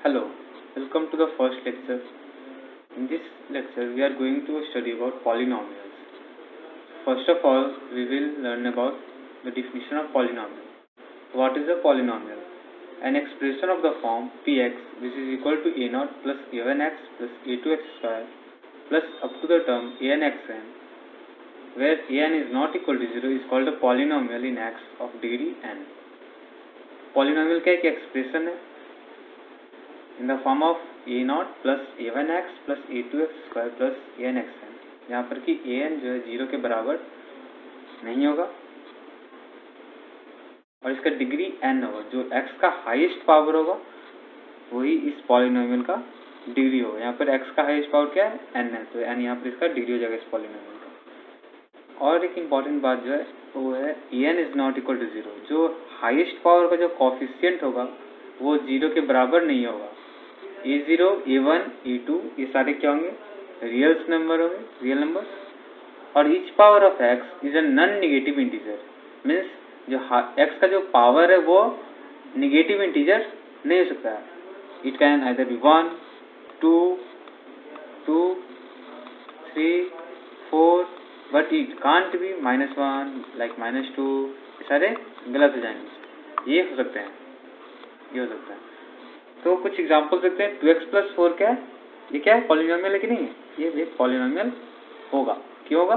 Hello, welcome to the first lecture. In this lecture, we are going to study about polynomials. First of all, we will learn about the definition of polynomial. What is a polynomial? An expression of the form px, which is equal to a0 plus a1x plus a2x square plus up to the term an(xn), where an is not equal to 0, is called a polynomial in x of degree n. Polynomial का एक expression है in the form of a0 plus a1x plus a2x square plus an(xn), यहाँ पर कि an जो है 0 के बराबर नहीं होगा और इसका डिग्री n होगा। जो x का हाईएस्ट पावर होगा वही इस पॉलिनोमियल का डिग्री होगा। यहाँ पर x का हाईएस्ट पावर क्या है? n है, तो n यहाँ पर इसका डिग्री हो जाएगा इस पॉलिनोमियल का। और एक इम्पॉर्टेंट बात जो है वो है n is not equal to 0। जो हाईएस्ट पावर का जो कोफिशिएंट होगा वो 0 के बराबर नहीं होगा। a0, a1, a2 ये सारे क्या होंगे? रियल नंबर होंगे, रियल नंबर्स। और each power of x is a non negative integer, means जो x का जो पावर है वो नेगेटिव इंटीजर नहीं हो सकता है। It can either be 1, 2, 2, 3, 4, but it can't be -1 like -2। ये सारे गलत हो जाएंगे। ये हो सकते हैं, ये हो सकता है। तो कुछ एग्जांपल देखते हैं। 2x प्लस 4 क्या है? ये क्या है? पॉलिनोमियल है कि नहीं? ये भी पॉलिनोमियल होगा। क्यों होगा?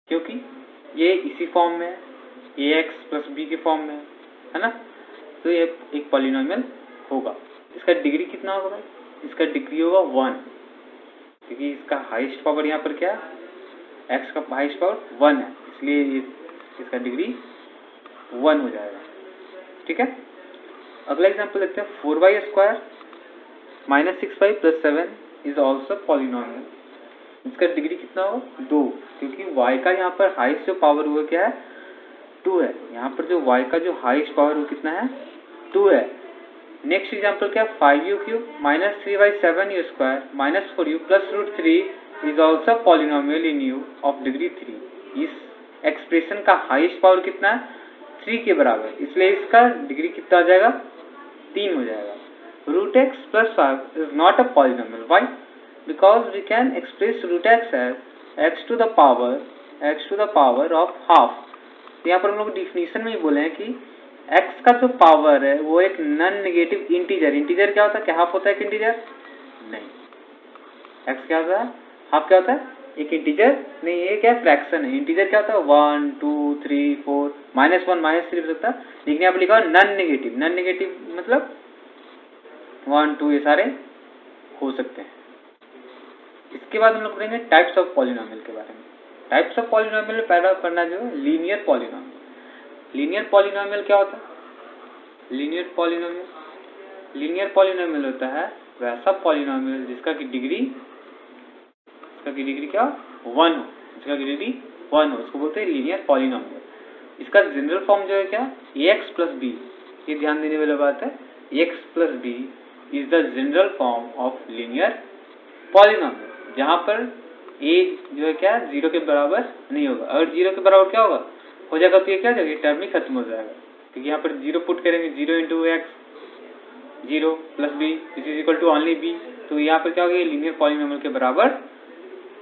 क्योंकि ये इसी फॉर्म में है, ax प्लस b के फॉर्म में है ना, तो ये एक पॉलिनोमियल होगा। इसका डिग्री कितना होगा भाई? इसका डिग्री होगा 1, क्योंकि इसका हाईएस्ट पावर यहाँ पर क्या है? x का हाईएस्ट पावर 1 है, इसलिए इसका डिग्री 1 हो जाएगा। ठीक है, अगला एग्जांपल देखते हैं। 4y square minus 6y plus 7 is also polynomial. इसका डिग्री कितना हो? 2, क्योंकि y का यहाँ पर हाईएस्ट जो पावर हुआ क्या है? 2 है। यहाँ पर जो y का जो हाईएस्ट पावर वो कितना है? 2 है। नेक्स्ट एग्जांपल क्या है? 5u cube minus 3y7u square minus 4u plus √3 is also polynomial in u of degree 3। इस एक्सप्रेशन का हाईएस्ट पावर कितना है? 3 के बराबर, इसलिए इसका डिग्री कितना हो जाएगा? 3 हो जाएगा। √x plus 5 is not a polynomial. Why? Because we can express √x as x to the power of half. यहाँ पर हम लोग डिफिनीशन में ही बोले हैं कि x का जो पावर है वो एक नॉन नेगेटिव इंटीजर। इंटीजर क्या होता है? क्या हाफ होता है एक इंटीजर? नहीं। x क्या होता है? हाफ क्या होता है? एक इंटीजर नहीं, ये क्या फ्रैक्शन है। इंटीजर क्या होता है? 1, 2, 3, 4, -1, -3 हो सकता है, लेकिन यहाँ पर लिखा हुआ नॉन नेगेटिव। नॉन नेगेटिव मतलब 1, 2 ये सारे हो सकते हैं। इसके बाद हम लोग पढ़ेंगे टाइप्स ऑफ पॉलिनोमियल के बारे में। टाइप्स ऑफ पॉलिनोमियल में पहला पढ़ना जो है लीनियर पॉलिनोमियल। लीनियर पॉलिनोमियल क्या होता है? लीनियर पॉलिनोमियल होता है वैसा पॉलिनोमियल जिसका की डिग्री क्या? 1 हो। जिसका की डिग्री 1 हो, इसको बोलते हैं लीनियर पॉलिनोमियल। इसका जनरल फॉर्म जो है क्या? ax plus b। ये ध्यान देने वाली बात है। x plus b is the general form of linear polynomial, जहाँ पर a जो है क्या? 0 के बराबर नहीं होगा। अगर 0 के बराबर क्या होगा? हो जाएगा तो ये क्या हो जाएगा? टर्म ही खत्म हो जाएगा, क्योंकि यहाँ पर 0 पुट करेंगे। 0 into x 0 plus b is equal to only b, तो यहाँ पर क्या होगा? ये लीनियर पॉलिनोमियल के बराबर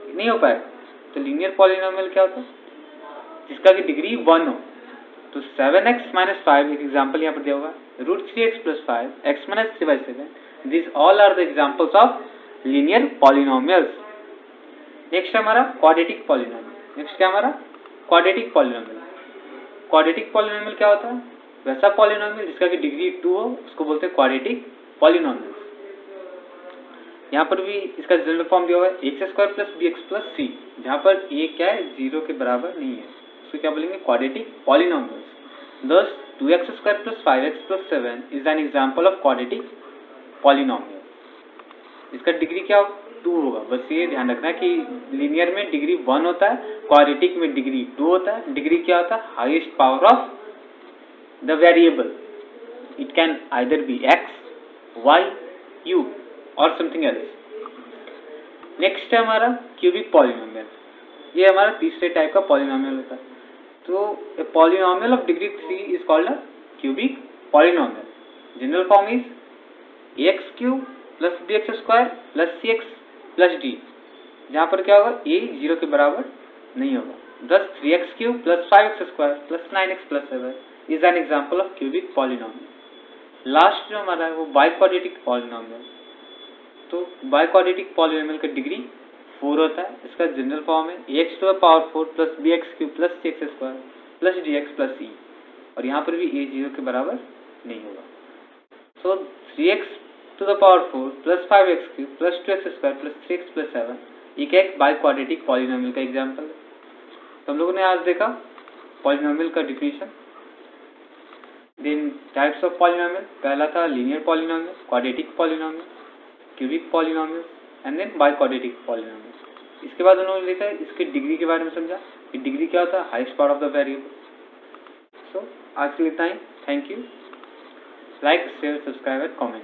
नहीं हो पाएगा। तो लीनियर पॉलिनोमियल क्या होता है? जिसका की डिग्री 1 हो। तो 7x माइनस 5 एक एग्जाम्पल यहाँ पर दिया होगा। √3x plus 5 x minus 3/7, these all are the examples of linear polynomials. Next हमारा क्वाड्रेटिक पॉलिनोमियल। नेक्स्ट क्या हमारा? Quadratic polynomial. क्वाड्रेटिक पॉलिनोमियल क्या होता है? वैसा पॉलिनोमियल जिसका की डिग्री 2 हो, उसको बोलते हैं क्वाड्रेटिक पॉलिनोमियल। यहाँ पर भी इसका जनरल फॉर्म दिया हुआ है x square plus bx plus c, जहाँ पर a क्या है? 0 के बराबर नहीं है, उसको क्या बोलेंगे? Quadratic polynomials. Thus 2x square plus 5x plus 7 is an example of quadratic polynomial. इसका डिग्री क्या? 2 होगा। बस ये ध्यान रखना है कि लीनियर में डिग्री 1 होता है, क्वाड्रेटिक में डिग्री 2 होता है। डिग्री क्या होता है? Highest power of the variable. It can either be x, y, u और समथिंग एल्स। नेक्स्ट है हमारा क्यूबिक पॉलिनोमियल। ये हमारा तीसरे टाइप का पॉलिनोमियल होता है। तो a polynomial of degree 3 is called a cubic polynomial. General form is ax 3x³ plus bx² plus cx plus d, जहाँ पर क्या होगा a 0 के बराबर नहीं होगा। Thus 3x³ plus 5x² plus 9x plus 7 is an example of cubic polynomial. Last जो हमारा है वो बाइक्वाड्रेटिक पॉलिनोमियल। तो बाइक्वाड्रेटिक पॉलिनोमियल का डिग्री 4 होता है। इसका जनरल फॉर्म है ax⁴ plus bx³ plus cx² plus dx plus e, और यहाँ पर भी a 0 के बराबर नहीं होगा। तो 3x⁴ plus 5x³ plus 2x² plus 3x plus 7 एक बाइक्वाड्रेटिक पॉलिनोमियल का एग्जाम्पल है। तो हम लोगों ने आज देखा पॉलिनोमियल का definition, then types of polynomial. पहला था linear polynomial, quadratic polynomial, cubic polynomial and then biquadratic polynomial. इसके बाद उन्होंने देखा इसकी डिग्री के बारे में समझा कि डिग्री क्या होता है, highest power of the variable. So आज के लिए इतना ही। Thank you. Like, share, subscribe and comment.